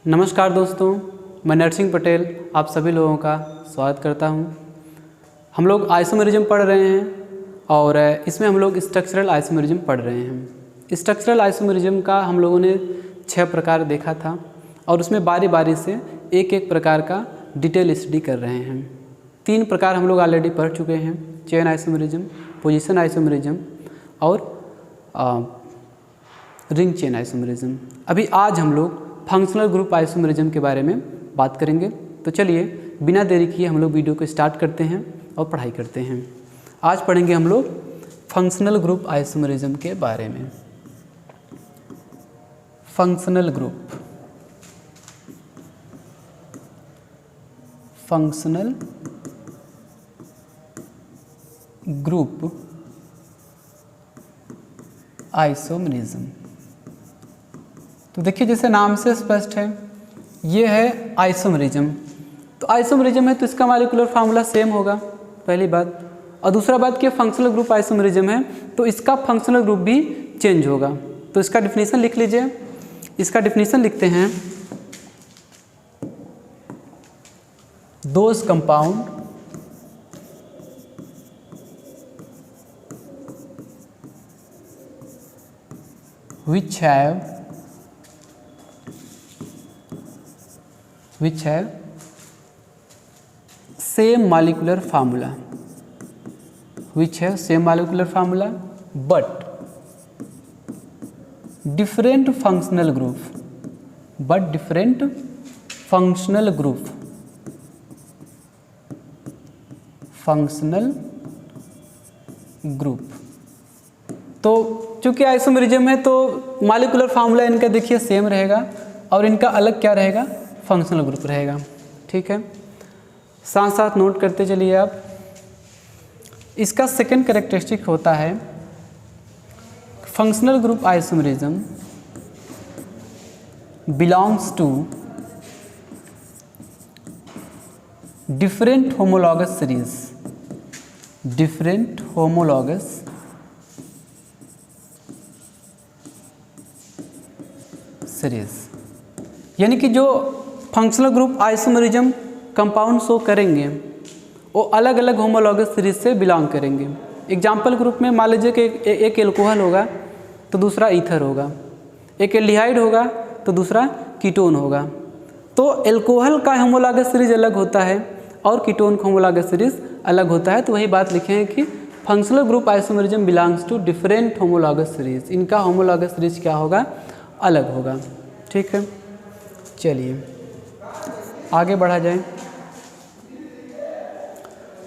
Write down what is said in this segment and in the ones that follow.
नमस्कार दोस्तों, मैं नरसिंह पटेल आप सभी लोगों का स्वागत करता हूं। हम लोग आइसोमेरिज्म पढ़ रहे हैं और इसमें हम लोग स्ट्रक्चरल आइसोमेरिज्म पढ़ रहे हैं। स्ट्रक्चरल आइसोमेरिज्म का हम लोगों ने 6 प्रकार देखा था और उसमें बारी बारी से एक एक प्रकार का डिटेल स्टडी कर रहे हैं। 3 प्रकार हम लोग ऑलरेडी पढ़ चुके हैं, चेन आइसोमेरिज्म, पोजीशन आइसोमेरिज्म और रिंग चेन आइसोमेरिज्म। अभी आज हम लोग फंक्शनल ग्रुप आइसोमेरिज्म के बारे में बात करेंगे। तो चलिए बिना देरी किए हम लोग वीडियो को स्टार्ट करते हैं और पढ़ाई करते हैं। आज पढ़ेंगे हम लोग फंक्शनल ग्रुप आइसोमेरिज्म के बारे में। Functional group, functional group isomerism. तो देखिए जैसे नाम से स्पष्ट है, ये है आइसोमेरिज्म। तो आइसोमेरिज्म है तो इसका मॉलिक्यूलर फार्मूला सेम होगा, पहली बात। और दूसरा बात कि फंक्शनल ग्रुप आइसोमेरिज्म है तो इसका फंक्शनल ग्रुप भी चेंज होगा। तो इसका डिफिनीशन लिख लीजिए। इसका डिफिनीशन लिखते हैं, those compound which have same molecular formula, but different functional group। तो चूंकि आइसोमेरिज्म है तो मॉलिक्यूलर फार्मूला इनका देखिए सेम रहेगा और इनका अलग क्या रहेगा, फंक्शनल ग्रुप रहेगा। ठीक है, साथ साथ नोट करते चलिए आप। इसका सेकंड कैरेक्टरिस्टिक होता है, functional group isomerism belongs to different homologous series. यानी कि जो functional group isomerism compound show करेंगे वो अलग अलग होमोलॉगस सीरीज से बिलोंग करेंगे। एग्जाम्पल ग्रुप में मान लीजिए कि एक एल्कोहल होगा तो दूसरा ईथर होगा, एक एल्डिहाइड होगा तो दूसरा कीटोन होगा। तो एल्कोहल का होमोलॉगस सीरीज अलग होता है और कीटोन का होमोलॉगस सीरीज अलग होता है। तो वही बात लिखे हैं कि functional group isomerism belongs to different homologous series. इनका होमोलॉगस सीरीज क्या होगा, अलग होगा। ठीक है, चलिए आगे बढ़ा जाए।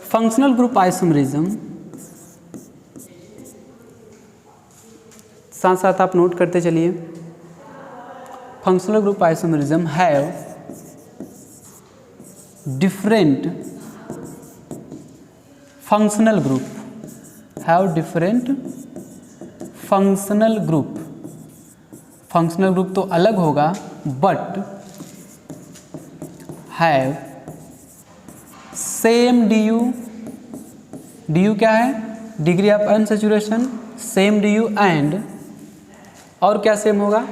फंक्शनल ग्रुप आइसोमेरिज्म, साथ साथ आप नोट करते चलिए। Functional group isomerism have different functional group, functional group तो अलग होगा, but have same D you क्या है, degree of unsaturation, same D you and, और क्या सेम होगा,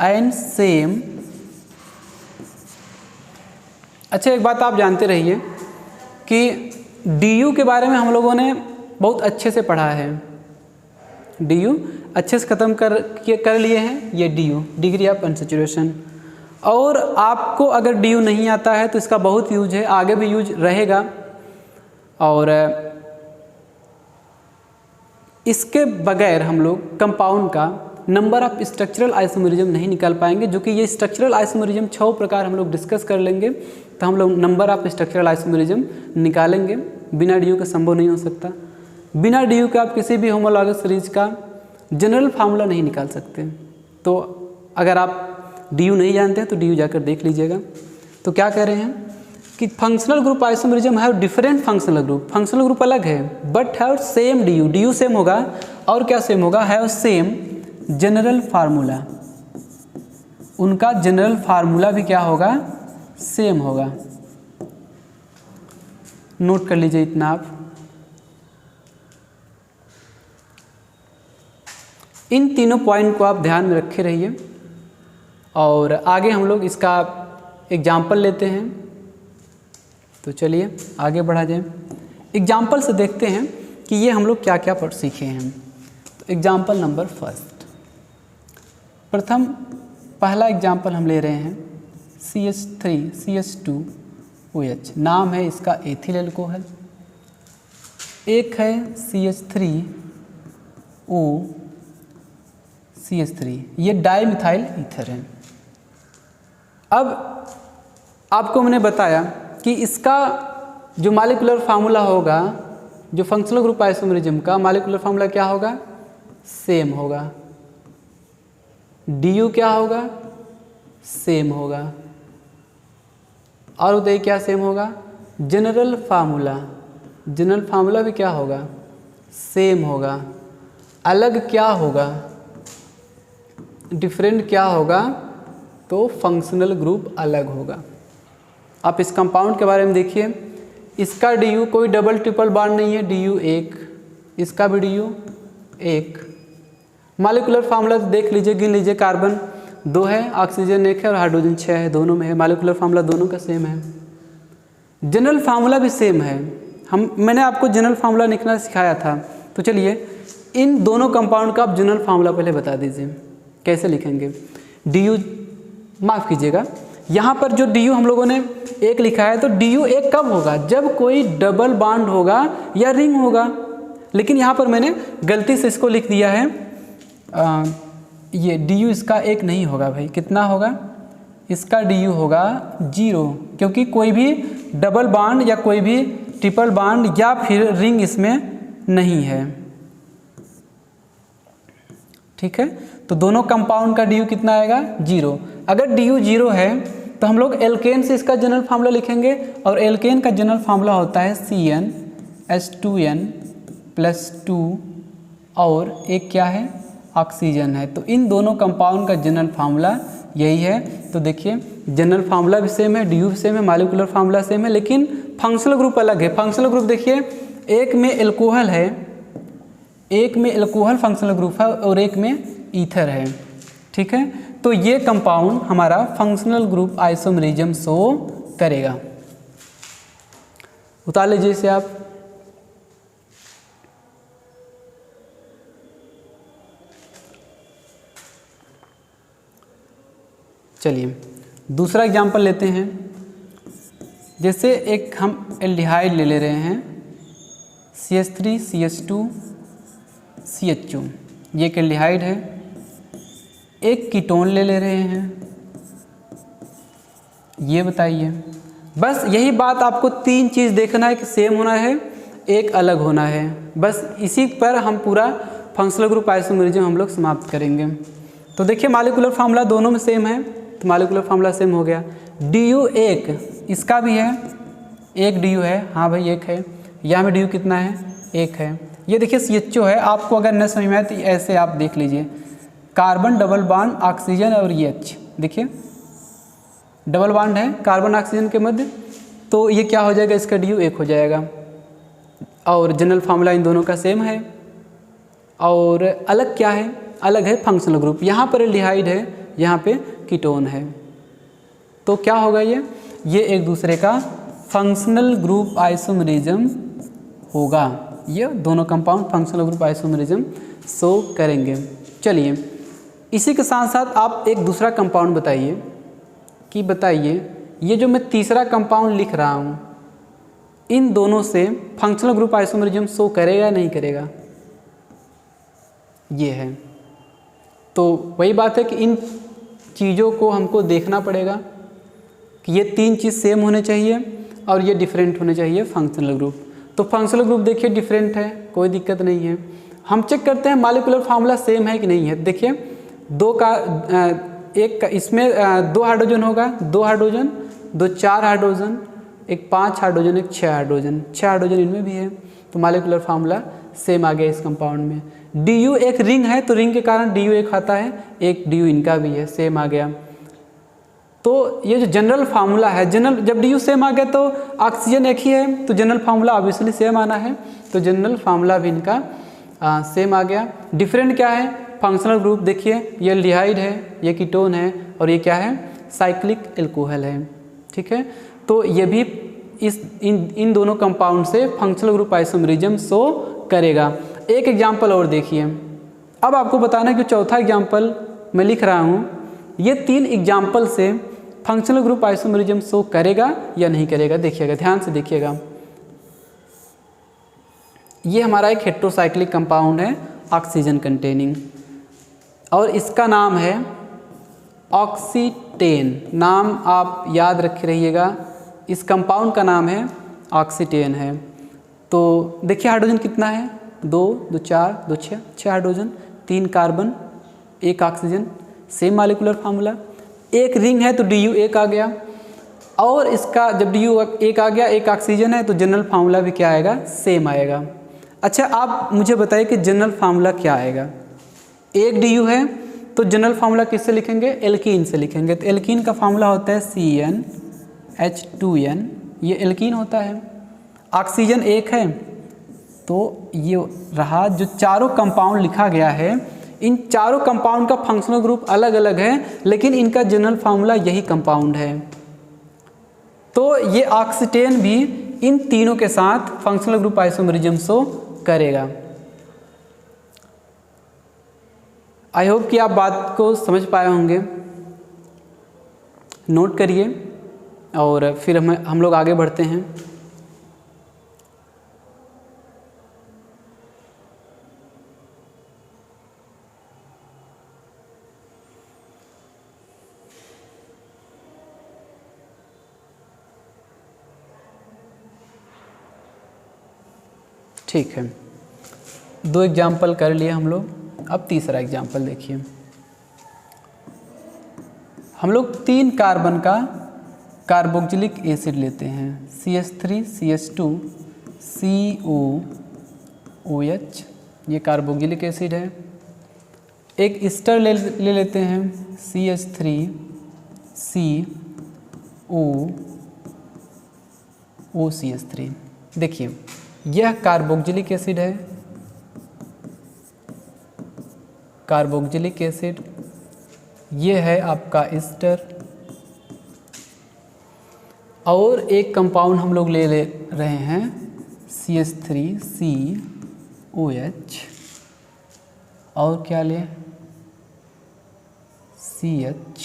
एंड सेम। अच्छा एक बात आप जानते रहिए कि डी यू के बारे में हम लोगों ने बहुत अच्छे से पढ़ा है। डी यू अच्छे से ख़त्म कर लिए हैं, ये D you degree of unsaturation. और आपको अगर डी यू नहीं आता है तो इसका बहुत यूज है, आगे भी यूज रहेगा। और इसके बगैर हम लोग कंपाउंड का नंबर ऑफ स्ट्रक्चरल आइसोमेरिज्म नहीं निकाल पाएंगे। जो कि ये स्ट्रक्चरल आइसोमेरिज्म 6 प्रकार हम लोग डिस्कस कर लेंगे तो हम लोग नंबर ऑफ स्ट्रक्चरल आइसोमेरिज्म निकालेंगे। बिना डी यू के संभव नहीं हो सकता। बिना डी यू के आप किसी भी होमोलॉगस सीरीज का जनरल फार्मूला नहीं निकाल सकते। तो अगर आप डी यू नहीं जानते हैं तो डी यू जाकर देख लीजिएगा। तो क्या कह रहे हैं कि functional group isomerism have different functional group अलग है, but have same D you same होगा। और क्या सेम होगा, हैव सेम जनरल फार्मूला। उनका जनरल फार्मूला भी क्या होगा, सेम होगा। नोट कर लीजिए इतना आप। इन तीनों पॉइंट को आप ध्यान में रखे रहिए और आगे हम लोग इसका एग्जाम्पल लेते हैं। तो चलिए आगे बढ़ा जाए। एग्जाम्पल से देखते हैं कि ये हम लोग क्या क्या पढ़ सीखे हैं। तो एग्जाम्पल नंबर फर्स्ट, प्रथम पहला एग्जाम्पल हम ले रहे हैं CH3CH2OH। नाम है इसका एथिल एल्कोहल। एक है CH3OCH3, ये डाईमिथाइल ईथर है। अब आपको मैंने बताया कि इसका जो मॉलिक्यूलर फार्मूला होगा, जो फंक्शनल ग्रुप आइसोमरिज्म का मॉलिक्यूलर फार्मूला क्या होगा, सेम होगा। DU क्या होगा, सेम होगा। और बताइए क्या सेम होगा, जनरल फार्मूला भी क्या होगा, सेम होगा। अलग क्या होगा, डिफरेंट क्या होगा, तो फंक्शनल ग्रुप अलग होगा। आप इस कंपाउंड के बारे में देखिए, इसका DU कोई डबल ट्रिपल बॉन्ड नहीं है, DU एक, इसका भी DU एक। मॉलिक्यूलर फार्मूला देख लीजिए, गिन लीजिए, कार्बन 2 है, ऑक्सीजन 1 है और हाइड्रोजन 6 है, दोनों में है। मॉलिक्यूलर फार्मूला दोनों का सेम है। जनरल फार्मूला भी सेम है। मैंने आपको जनरल फार्मूला लिखना सिखाया था। तो चलिए इन दोनों कंपाउंड का आप जनरल फार्मूला पहले बता दीजिए, कैसे लिखेंगे। DU, माफ़ कीजिएगा, यहाँ पर जो DU हम लोगों ने एक लिखा है, तो DU एक कब होगा, जब कोई डबल बॉन्ड होगा या रिंग होगा। लेकिन यहाँ पर मैंने गलती से इसको लिख दिया है, ये DU इसका एक नहीं होगा भाई। कितना होगा, इसका DU होगा 0, क्योंकि कोई भी डबल बॉन्ड या कोई भी ट्रिपल बॉन्ड या फिर रिंग इसमें नहीं है। ठीक है, तो दोनों कंपाउंड का DU कितना आएगा, 0। अगर DU 0 है तो हम लोग एल्केन से इसका जनरल फार्मूला लिखेंगे, और एल्केन का जनरल फार्मूला होता है CnH2n+2 और एक क्या है, ऑक्सीजन है। तो इन दोनों कंपाउंड का जनरल फार्मूला यही है। तो देखिए जनरल फार्मूला भी सेम है, DU भी सेम है, मॉलिक्यूलर फार्मूला सेम है, लेकिन फंक्शनल ग्रुप अलग है। फंक्शनल ग्रुप देखिए, एक में एल्कोहल है, एक में एल्कोहल फंक्शनल ग्रुप है और एक में ईथर है। ठीक है, तो ये कंपाउंड हमारा फंक्शनल ग्रुप आइसोमरिज्म शो करेगा। उतार लीजिए इसे आप। चलिए दूसरा एग्जांपल लेते हैं। जैसे एक हम एल्डिहाइड ले रहे हैं, CH3CH2CH2, ये एक एल्डिहाइड है। एक कीटोन ले रहे हैं, ये बताइए। बस यही बात आपको 3 चीज़ देखना है कि सेम होना है, एक अलग होना है। बस इसी पर हम पूरा फंक्शनल ग्रुप आइसोमरिज्म हम लोग समाप्त करेंगे। तो देखिए मॉलिक्यूलर फार्मूला दोनों में सेम है, तो मॉलिक्यूलर फार्मूला सेम हो गया। DU एक, इसका भी है, एक DU है, हाँ भाई एक है। यहाँ भी DU कितना है, एक है। ये देखिए CHO है। आपको अगर न समझ में आए तो ऐसे आप देख लीजिए, कार्बन डबल बॉन्ड ऑक्सीजन और ये H, देखिए डबल बॉन्ड है कार्बन ऑक्सीजन के मध्य, तो ये क्या हो जाएगा, इसका DU एक हो जाएगा। और जनरल फार्मूला इन दोनों का सेम है। और अलग क्या है, अलग है फंक्शनल ग्रुप। यहाँ पर एल्डिहाइड है, यहाँ पे कीटोन है, तो क्या होगा, ये एक दूसरे का फंक्शनल ग्रुप आइसोमरिज्म होगा। ये दोनों compound functional group isomerism show करेंगे। चलिए इसी के साथ साथ आप एक दूसरा कंपाउंड बताइए कि ये जो मैं तीसरा कंपाउंड लिख रहा हूँ, इन दोनों से फंक्शनल ग्रुप आइसोमरिज्म शो करेगा नहीं करेगा, ये है। तो वही बात है कि इन चीज़ों को हमको देखना पड़ेगा कि ये 3 चीज़ सेम होने चाहिए और ये डिफरेंट होने चाहिए फंक्शनल ग्रुप। तो फंक्शनल ग्रुप देखिए डिफरेंट है, कोई दिक्कत नहीं है। हम चेक करते हैं मॉलिक्यूलर फार्मूला सेम है कि नहीं है। देखिए इसमें 2 हाइड्रोजन होगा, 2 हाइड्रोजन, 2 4 हाइड्रोजन, एक 5 हाइड्रोजन, एक 6 हाइड्रोजन, 6 हाइड्रोजन इनमें भी है। तो मॉलिक्यूलर फार्मूला सेम आ गया इस कंपाउंड में। DU एक रिंग है, तो रिंग के कारण DU एक आता है, एक DU इनका भी है, सेम आ गया। तो ये जो जनरल फार्मूला है, जब DU सेम आ गया तो ऑक्सीजन एक ही है, तो जनरल फार्मूला ऑब्वियसली सेम आना है। तो जनरल फार्मूला भी इनका सेम आ गया। डिफरेंट क्या है, फंक्शनल ग्रुप देखिए, ये एल्डिहाइड है, ये कीटोन है और ये क्या है, साइक्लिक एल्कोहल है। ठीक है, तो ये भी इन दोनों कंपाउंड से फंक्शनल ग्रुप आइसोमेरिज्म शो करेगा। एक एग्जाम्पल और देखिए, अब आपको बताना है कि चौथा एग्जाम्पल मैं लिख रहा हूँ, ये 3 एग्जाम्पल से फंक्शनल ग्रुप आइसोमेरिज्म शो करेगा या नहीं करेगा। देखिएगा, ध्यान से देखिएगा। ये हमारा एक हेट्रोसाइक्लिक कंपाउंड है ऑक्सीजन कंटेनिंग, और इसका नाम है ऑक्सीटेन। नाम आप याद रखे रहिएगा, इस कंपाउंड का नाम है ऑक्सीटेन है। तो देखिए हाइड्रोजन कितना है, 2 2 4 2 6 6 hydrogen, 3 carbon, 1 oxygen, same molecular formula. एक रिंग है तो DU 1 आ गया, और इसका जब DU 1 आ गया, 1 ऑक्सीजन है तो जनरल फार्मूला भी क्या आएगा, सेम आएगा। अच्छा, आप मुझे बताइए कि जनरल फार्मूला क्या आएगा। 1 DU है तो जनरल फार्मूला किससे लिखेंगे, एल्कीन से लिखेंगे। तो एल्कीन का फार्मूला होता है CnH2n, ये एल्कीन होता है। ऑक्सीजन 1 है तो ये रहा। जो चारों कंपाउंड लिखा गया है, इन चारों कंपाउंड का फंक्शनल ग्रुप अलग अलग है, लेकिन इनका जनरल फार्मूला यही कंपाउंड है। तो ये ऑक्सीटेन भी इन तीनों के साथ फंक्शनल ग्रुप आइसोमेरिज्म शो करेगा। आई होप कि आप बात को समझ पाए होंगे। नोट करिए और फिर हम लोग आगे बढ़ते हैं। ठीक है, 2 एग्जाम्पल कर लिए हम लोग। अब तीसरा एग्जाम्पल देखिए। हम लोग 3 कार्बन का कार्बोक्सिलिक एसिड लेते हैं, CH3 CH2 COOH, ये कार्बोक्सिलिक एसिड है। एक ईस्टर ले लेते हैं, CH3 COOCH3। देखिए, यह कार्बोक्सिलिक एसिड है, कार्बोक्सिलिक एसिड, ये है आपका ईस्टर, और एक कंपाउंड हम लोग ले रहे हैं CH3COH, और क्या ले, CHCHO।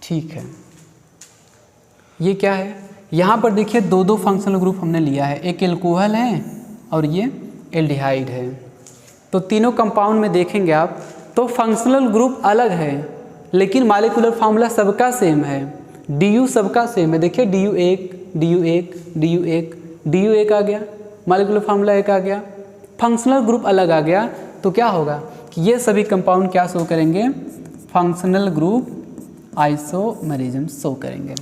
ठीक है, ये क्या है, यहाँ पर देखिए 2 फंक्शनल ग्रुप हमने लिया है, एक एल्कोहल है और ये एल्डिहाइड है। तो तीनों कंपाउंड में देखेंगे आप तो फंक्शनल ग्रुप अलग है, लेकिन मॉलिक्यूलर फार्मूला सबका सेम है, DU सबका सेम है। देखिए DU1 DU1 DU1 DU1 आ गया, मॉलिक्यूलर फार्मूला 1 आ गया, फंक्शनल ग्रुप अलग आ गया। तो क्या होगा कि ये सभी कंपाउंड क्या शो करेंगे, फंक्शनल ग्रुप आइसोमेरिज्म शो करेंगे।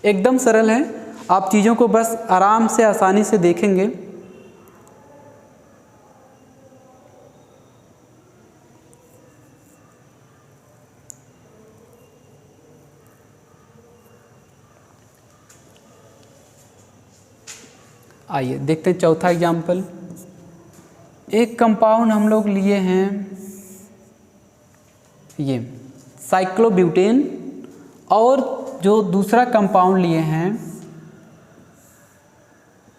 एकदम सरल है, आप चीज़ों को बस आराम से आसानी से देखेंगे। आइए देखते हैं चौथा एग्जाम्पल। एक कंपाउंड हम लोग लिए हैं, ये साइक्लोब्यूटेन, और जो दूसरा कंपाउंड लिए हैं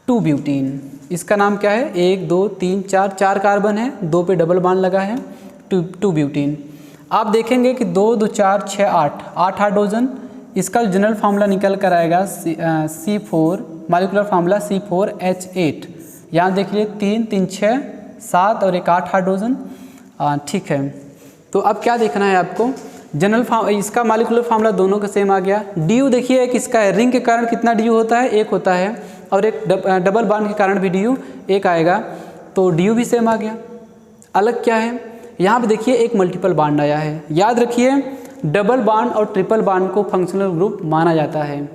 2-ब्यूटीन। इसका नाम क्या है, 1 2 3 4 कार्बन है, 2 पे डबल बॉन्ड लगा है, 2-ब्यूटीन। आप देखेंगे कि 2 2 4 6 8 हाइड्रोजन। इसका जनरल फार्मूला निकल कर आएगा C4, मॉलिक्यूलर फार्मूला C4H8। यहाँ देख लीजिए 3 3 6 7 और एक 8 हाइड्रोजन। ठीक है, तो अब क्या देखना है आपको, जनरल इसका मॉलिक्यूलर फार्मूला दोनों का सेम आ गया। DU देखिए, एक इसका है, रिंग के कारण कितना DU होता है, 1 होता है, और एक डबल बॉन्ड के कारण भी DU 1 आएगा, तो DU भी सेम आ गया। अलग क्या है, यहाँ पे देखिए एक मल्टीपल बॉन्ड आया है। याद रखिए, डबल बॉन्ड और ट्रिपल बॉन्ड को फंक्शनल ग्रुप माना जाता है।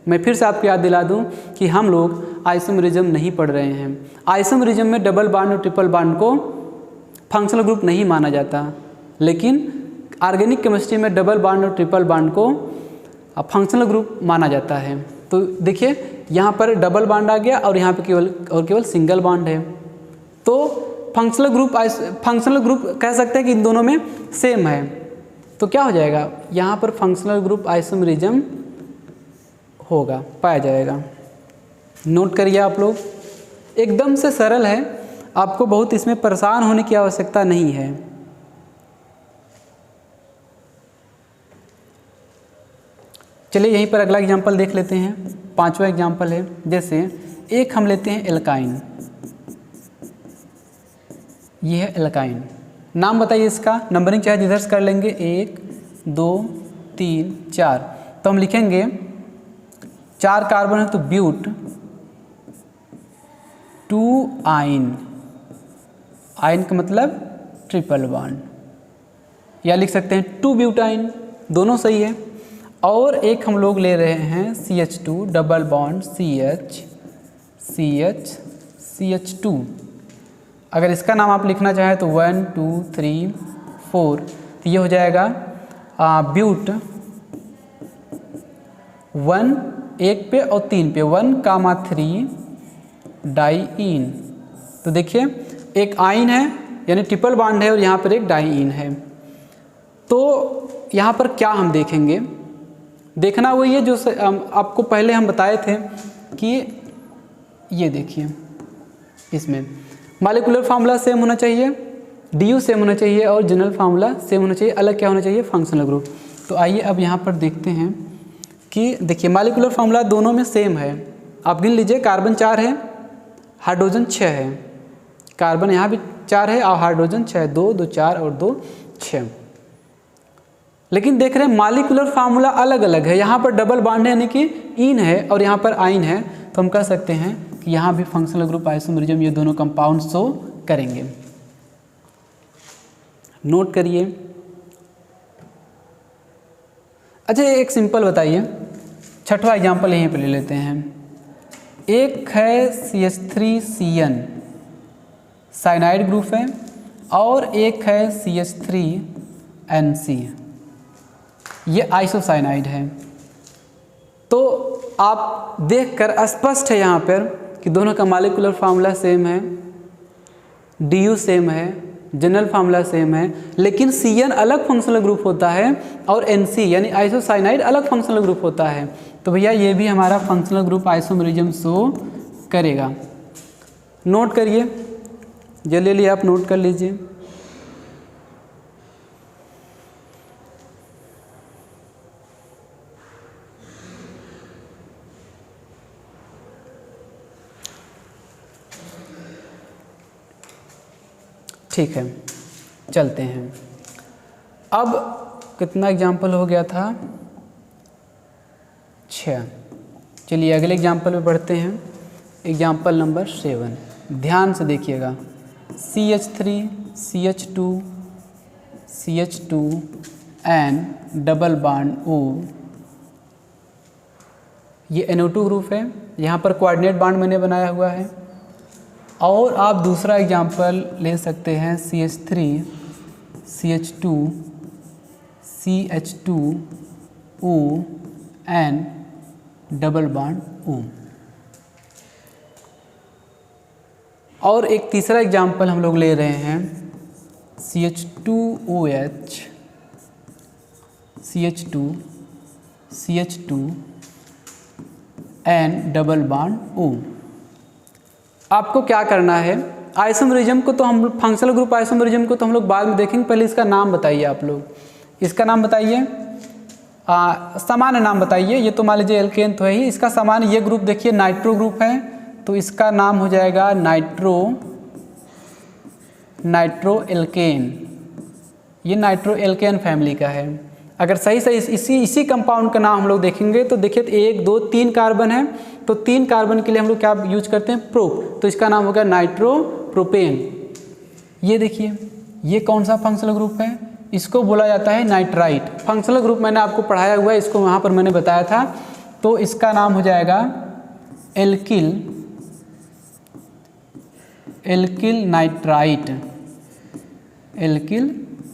मैं फिर से आपको याद दिला दूं कि हम लोग आइसोमेरिज्म नहीं पढ़ रहे हैं। आइसोमेरिज्म में डबल बॉन्ड और ट्रिपल बॉन्ड को फंक्शनल ग्रुप नहीं माना जाता, लेकिन ऑर्गेनिक केमिस्ट्री में डबल बॉन्ड और ट्रिपल बॉन्ड को फंक्शनल ग्रुप माना जाता है। तो देखिए, यहाँ पर डबल बॉन्ड आ गया और यहाँ पे केवल सिंगल बॉन्ड है। तो फंक्शनल ग्रुप कह सकते हैं कि इन दोनों में सेम है। तो क्या हो जाएगा, यहाँ पर फंक्शनल ग्रुप आइसोमेरिज्म होगा, पाया जाएगा। नोट करिए आप लोग, एकदम से सरल है, आपको बहुत इसमें परेशान होने की आवश्यकता नहीं है। चलिए यहीं पर अगला एग्जांपल देख लेते हैं। 5वां एग्जांपल है, जैसे एक हम लेते हैं एल्काइन। ये है एल्काइन, नाम बताइए इसका, नंबरिंग चाहे जिधर से कर लेंगे, 1 2 3 4। तो हम लिखेंगे 4 कार्बन है तो ब्यूट, 2 आइन, आइन का मतलब ट्रिपल बॉन्ड, या लिख सकते हैं 2 ब्यूटाइन, दोनों सही है। और एक हम लोग ले रहे हैं CH2 डबल बॉन्ड CH2। अगर इसका नाम आप लिखना चाहें तो 1 2 3 4, तो ये हो जाएगा ब्यूट 1 1 पे और 3 पे, 1,3 डाईइन। तो देखिए एक आइन है यानी ट्रिपल बॉन्ड है और यहाँ पर एक डाईइन है। तो यहाँ पर क्या हम देखेंगे, देखना वही है जो आपको पहले हम बताए थे कि ये देखिए इसमें मॉलिक्यूलर फार्मूला सेम होना चाहिए, DU सेम होना चाहिए और जनरल फार्मूला सेम होना चाहिए, अलग क्या होना चाहिए, फंक्शनल ग्रुप। तो आइए अब यहाँ पर देखते हैं कि देखिए मॉलिक्यूलर फार्मूला दोनों में सेम है। आप गिन लीजिए, कार्बन 4 है, हाइड्रोजन 6 है, कार्बन यहाँ भी 4 है और हाइड्रोजन 6, 2 2 4 और 2 6। लेकिन देख रहे हैं मॉलिक्यूलर फार्मूला अलग अलग है, यहाँ पर डबल बॉन्ड है यानी कि इन है और यहाँ पर आइन है। तो हम कह सकते हैं कि यहाँ भी फंक्शनल ग्रुप आइसोमेरिज्म ये दोनों कंपाउंड शो करेंगे। नोट करिए। अच्छा एक सिंपल बताइए, 6वां एग्जाम्पल यहीं पर ले लेते हैं। एक है CH3CN साइनाइड ग्रुप है और एक है CH3NC, ये आइसोसाइनाइड है। तो आप देखकर स्पष्ट है यहाँ पर कि दोनों का मॉलिक्यूलर फार्मूला सेम है, DU सेम है, जनरल फार्मूला सेम है, लेकिन CN अलग फंक्शनल ग्रुप होता है और NC यानी आइसोसाइनाइड अलग फंक्शनल ग्रुप होता है। तो भैया ये भी हमारा फंक्शनल ग्रुप आइसोमेरिज्म शो करेगा। नोट करिए, जल्दी जल्दी आप नोट कर लीजिए। ठीक है, चलते हैं। अब कितना एग्जाम्पल हो गया था, 6। चलिए अगले एग्जाम्पल पे बढ़ते हैं। एग्जाम्पल नंबर 7, ध्यान से देखिएगा। CH3 CH2 CH2 N double bond O, ये NO2 ग्रुप है, यहाँ पर कोऑर्डिनेट बॉन्ड मैंने बनाया हुआ है। और आप दूसरा एग्जाम्पल ले सकते हैं CH3 CH2 CH2O N double bond O। और एक तीसरा एग्जाम्पल हम लोग ले रहे हैं CH2OH CH2 CH2 N double bond O। आपको क्या करना है, आइसोमेरिज्म को तो हम फंक्शनल ग्रुप आइसोमेरिज्म को तो हम लोग बाद में देखेंगे, पहले इसका नाम बताइए आप लोग। इसका नाम बताइए, सामान्य नाम बताइए। ये तो मान लीजिए एल्केन तो है ही, इसका सामान्य ये ग्रुप देखिए नाइट्रो ग्रुप है, तो इसका नाम हो जाएगा नाइट्रो एल्केन। ये नाइट्रो एल्केन फैमिली का है। अगर सही इसी कंपाउंड का नाम हम लोग देखेंगे तो देखिए 1 2 3 कार्बन है, तो 3 कार्बन के लिए हम लोग क्या यूज करते हैं, प्रोप, तो इसका नाम होगा नाइट्रोप्रोपेन। ये देखिए ये कौन सा फंक्शनल ग्रुप है, इसको बोला जाता है नाइट्राइट। फंक्शनल ग्रुप मैंने आपको पढ़ाया हुआ है, इसको वहाँ पर मैंने बताया था। तो इसका नाम हो जाएगा एल्किल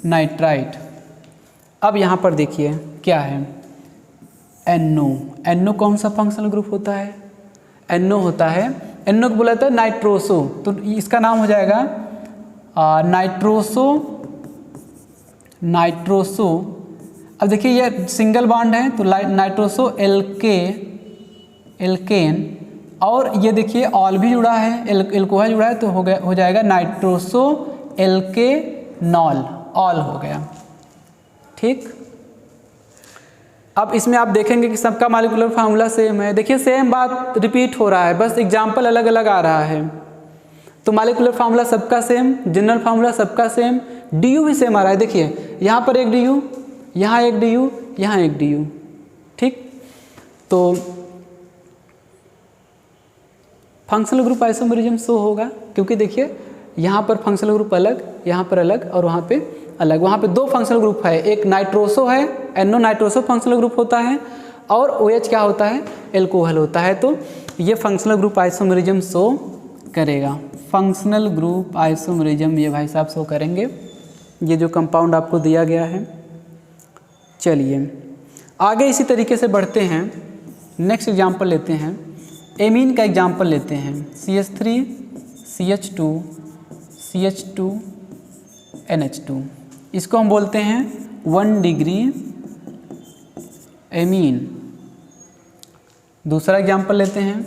नाइट्राइट। अब यहाँ पर देखिए क्या है, NO कौन सा फंक्शनल ग्रुप होता है, NO होता है, NO को बोला जाता है नाइट्रोसो, तो इसका नाम हो जाएगा नाइट्रोसो। अब देखिए ये सिंगल बॉन्ड है तो नाइट्रोसो एल्केन, और ये देखिए ऑल भी जुड़ा है, एल्कोहल जुड़ा है तो हो जाएगा नाइट्रोसो एल्केनॉल, ऑल हो गया। ठीक, अब इसमें आप देखेंगे कि सबका मॉलिक्यूलर फार्मूला सेम है। देखिए सेम बात रिपीट हो रहा है, बस एग्जाम्पल अलग अलग आ रहा है। तो मॉलिक्यूलर फार्मूला सबका सेम, जनरल फार्मूला सबका सेम, DU भी सेम आ रहा है। देखिए यहाँ पर एक DU, यहाँ एक DU, यहाँ एक DU। ठीक, तो फंक्शनल ग्रुप आइसोमेरिज्म शो होगा, क्योंकि देखिए यहाँ पर फंक्शनल ग्रुप अलग, यहाँ पर अलग, और वहाँ पे अलग। वहाँ पे दो फंक्शनल ग्रुप है, एक नाइट्रोसो है, NO नाइट्रोसो फंक्शनल ग्रुप होता है, और OH क्या होता है, एल्कोहल होता है। तो ये फंक्शनल ग्रुप आइसोमेरिज्म शो करेगा। फंक्शनल ग्रुप आइसोमेरिज्म ये भाई साहब शो करेंगे, ये जो कंपाउंड आपको दिया गया है। चलिए आगे इसी तरीके से बढ़ते हैं, नेक्स्ट एग्जाम्पल लेते हैं, एमीन का एग्जाम्पल लेते हैं। CH3 CH2 CH2 NH2, इसको हम बोलते हैं 1 डिग्री एमीन। दूसरा एग्जाम्पल लेते हैं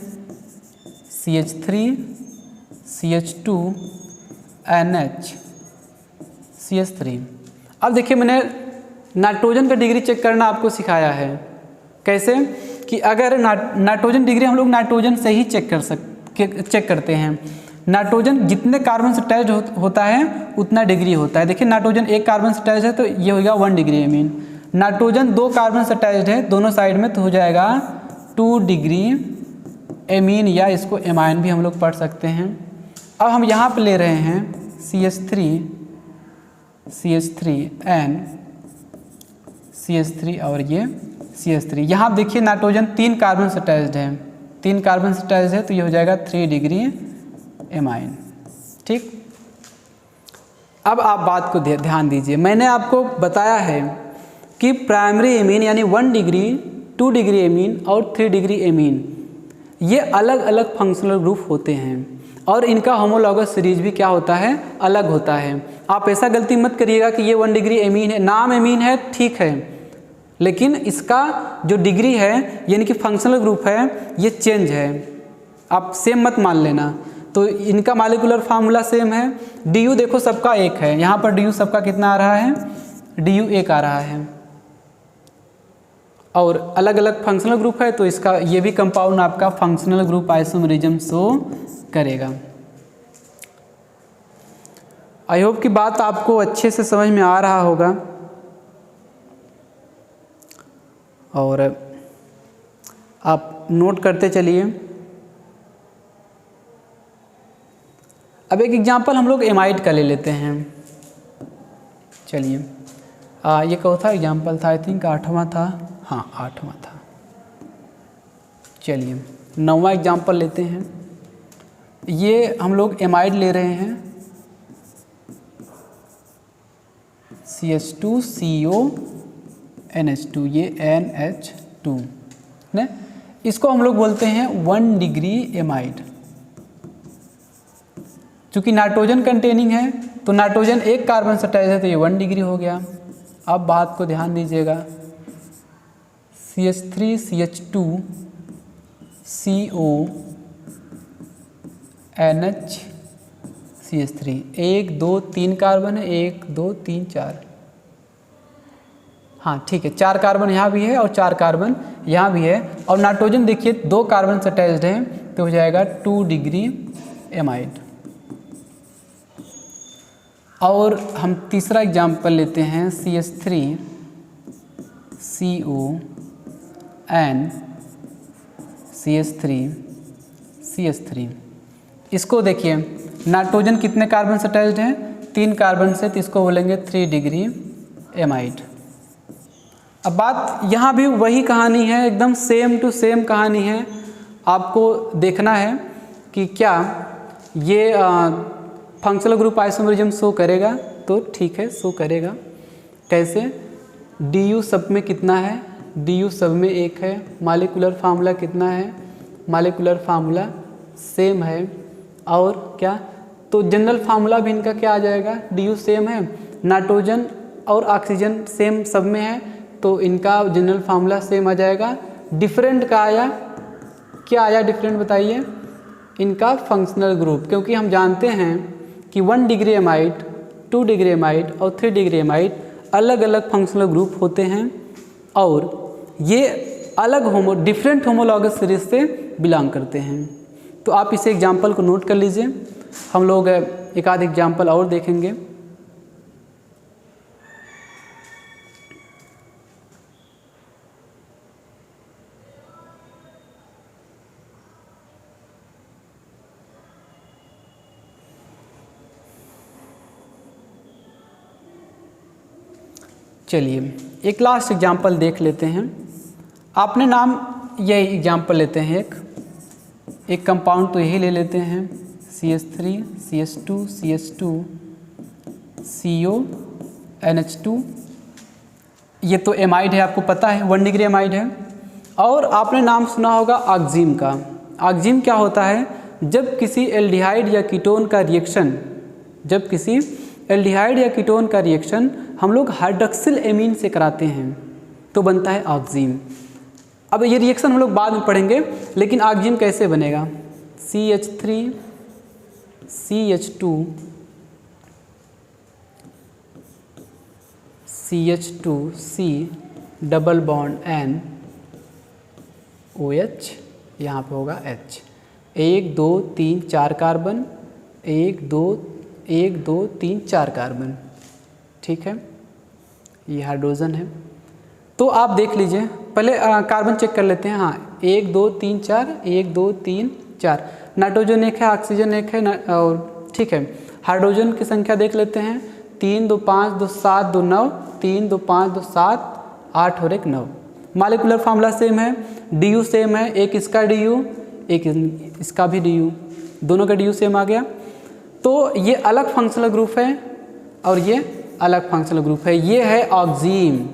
CH3 CH2 NH CH3। अब देखिए मैंने नाइट्रोजन का डिग्री चेक करना आपको सिखाया है। कैसे कि अगर नाइट्रोजन डिग्री हम लोग नाइट्रोजन से ही चेक करते हैं। नाइट्रोजन जितने कार्बन से अटैच होता है उतना डिग्री होता है। देखिए नाइट्रोजन एक कार्बन से अटैच है तो ये होगा 1 डिग्री एमीन। नाइट्रोजन 2 कार्बन से अटैच है दोनों साइड में तो हो जाएगा 2 डिग्री एमीन, या इसको एमाइन भी हम लोग पढ़ सकते हैं। अब हम यहाँ पे ले रहे हैं CH3N CH3 और ये CH3। यहाँ आप देखिए नाइट्रोजन 3 कार्बन से अटैच्ड है, 3 कार्बन से अटैच्ड है तो ये हो जाएगा 3 डिग्री एमाइन। ठीक, अब आप बात को ध्यान दीजिए, मैंने आपको बताया है कि प्राइमरी एमीन यानी 1 डिग्री 2 डिग्री एमीन और 3 डिग्री एमीन ये अलग अलग फंक्शनल ग्रुप होते हैं और इनका होमोलॉगस सीरीज भी क्या होता है, अलग होता है। आप ऐसा गलती मत करिएगा कि ये 1 डिग्री एमीन है, नाम एमीन है ठीक है, लेकिन इसका जो डिग्री है यानी कि फंक्शनल ग्रुप है ये चेंज है, आप सेम मत मान लेना। तो इनका मॉलिक्यूलर फार्मूला सेम है। DU देखो सबका एक है, यहाँ पर DU सबका कितना आ रहा है, DU 1 आ रहा है, और अलग अलग फंक्शनल ग्रुप है तो इसका ये भी कंपाउंड आपका फंक्शनल ग्रुप आइसोमेरिज्म शो करेगा। आई होप कि बात आपको अच्छे से समझ में आ रहा होगा, और आप नोट करते चलिए। अब एक एग्जांपल हम लोग एमाइड का ले लेते हैं। चलिए ये कौन सा एग्जांपल था, आई थिंक 8वां था, हाँ 8वां था। चलिए 9वां एग्जांपल लेते हैं। ये हम लोग एमाइड ले रहे हैं CH2CO NH2, ये NH2 ने, इसको हम लोग बोलते हैं 1 डिग्री एमाइड। चूँकि नाइट्रोजन कंटेनिंग है तो नाइट्रोजन एक कार्बन से अटैच है तो ये 1 डिग्री हो गया। अब बात को ध्यान दीजिएगा, CH3 CH2 CO NH CH3, 1 2 3 carbon है, 1 2 3 4, हाँ ठीक है, 4 कार्बन यहाँ भी है और 4 कार्बन यहाँ भी है, और नाइट्रोजन देखिए 2 कार्बन से अटैच्ड है तो हो जाएगा 2 डिग्री एमाइड। और हम तीसरा एग्जाम्पल लेते हैं CH3 CO N CH3 CH3। इसको देखिए नाइट्रोजन कितने कार्बन से अटैच्ड है, 3 कार्बन से, तो इसको बोलेंगे 3 डिग्री एमाइड। अब बात यहाँ भी वही कहानी है, एकदम सेम टू सेम कहानी है। आपको देखना है कि क्या ये फंक्शनल ग्रुप आइसोमेरिज्म शो करेगा, तो ठीक है शो करेगा। कैसे, DU सब में कितना है, DU सब में 1 है, मॉलिक्यूलर फार्मूला कितना है मालिकुलर फार्मूला सेम है। और क्या, तो जनरल फार्मूला भी इनका क्या आ जाएगा, DU सेम है। नाइट्रोजन और ऑक्सीजन सेम सब में है, तो इनका जनरल फार्मूला सेम आ जाएगा। डिफरेंट का आया, क्या आया डिफरेंट बताइए, इनका फंक्शनल ग्रुप, क्योंकि हम जानते हैं कि 1 डिग्री एमाइड, 2 डिग्री एमाइड और 3 डिग्री एमाइड अलग अलग फंक्शनल ग्रुप होते हैं और ये अलग डिफरेंट होमोलॉगस सीरीज से बिलोंग करते हैं। तो आप इस एग्जाम्पल को नोट कर लीजिए, हम लोग एक आध एग्जाम्पल और देखेंगे। चलिए एक लास्ट एग्जाम्पल देख लेते हैं। आपने नाम यही एग्जाम्पल लेते हैं, एक कंपाउंड तो यही ले लेते हैं, CH3 CH2 CH2 CO NH2। ये तो एमाइड है, आपको पता है 1 डिग्री एमाइड है। और आपने नाम सुना होगा ऑक्जीम का। ऑक्जीम क्या होता है, जब किसी एल्डिहाइड या कीटोन का रिएक्शन, जब किसी एल्डिहाइड या कीटोन का रिएक्शन हम लोग हाइड्रोक्सिल एमीन से कराते हैं तो बनता है ऑक्जीम। अब ये रिएक्शन हम लोग बाद में पढ़ेंगे, लेकिन ऑक्जीम कैसे बनेगा, CH3 CH2 CH2C double bond N OH, यहाँ पे होगा H, 1 2 3 4 कार्बन, 1 2 3 4 कार्बन, ठीक है, ये हाइड्रोजन है। तो आप देख लीजिए, पहले कार्बन चेक कर लेते हैं। हाँ 1 2 3 4, 1 2 3 4, नाइट्रोजन एक है, ऑक्सीजन एक है और ठीक है। हाइड्रोजन की संख्या देख लेते हैं, 3 2 5 2 7 2 9, 3 2 5 2 7 8 और 1 9। मालिकुलर फार्मूला सेम है, DU सेम है, एक इसका DU एक इसका भी DU, दोनों का DU सेम आ गया। तो ये अलग फंक्शनल ग्रुप है और ये अलग फंक्शनल ग्रुप है। ये है ऑक्जीम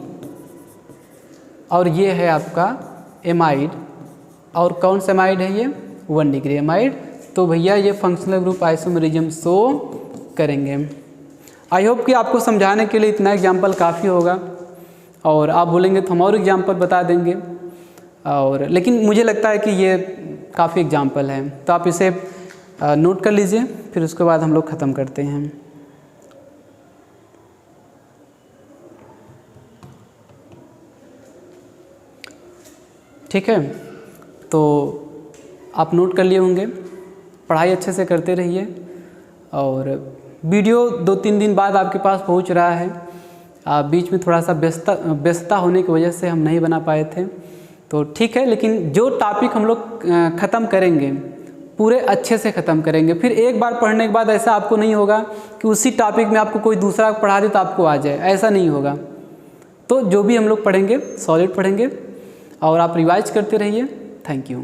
और ये है आपका एमाइड। और कौन सा एमाइड है, ये 1 डिग्री एमाइड। तो भैया ये फंक्शनल ग्रुप आइसोमेरिज्म शो करेंगे। आई होप कि आपको समझाने के लिए इतना एग्जाम्पल काफ़ी होगा, और आप बोलेंगे तो हम और एग्जाम्पल बता देंगे, और लेकिन मुझे लगता है कि ये काफ़ी एग्जाम्पल है, तो आप इसे नोट कर लीजिए, फिर उसके बाद हम लोग ख़त्म करते हैं। ठीक है, तो आप नोट कर लिए होंगे, पढ़ाई अच्छे से करते रहिए। और वीडियो 2-3 दिन बाद आपके पास पहुंच रहा है, बीच में थोड़ा सा व्यस्तता होने की वजह से हम नहीं बना पाए थे, तो ठीक है। लेकिन जो टॉपिक हम लोग ख़त्म करेंगे पूरे अच्छे से ख़त्म करेंगे। फिर एक बार पढ़ने के बाद ऐसा आपको नहीं होगा कि उसी टॉपिक में आपको कोई दूसरा पढ़ा दे तो आपको आ जाए, ऐसा नहीं होगा। तो जो भी हम लोग पढ़ेंगे सॉलिड पढ़ेंगे, और आप रिवाइज करते रहिए। Thank you.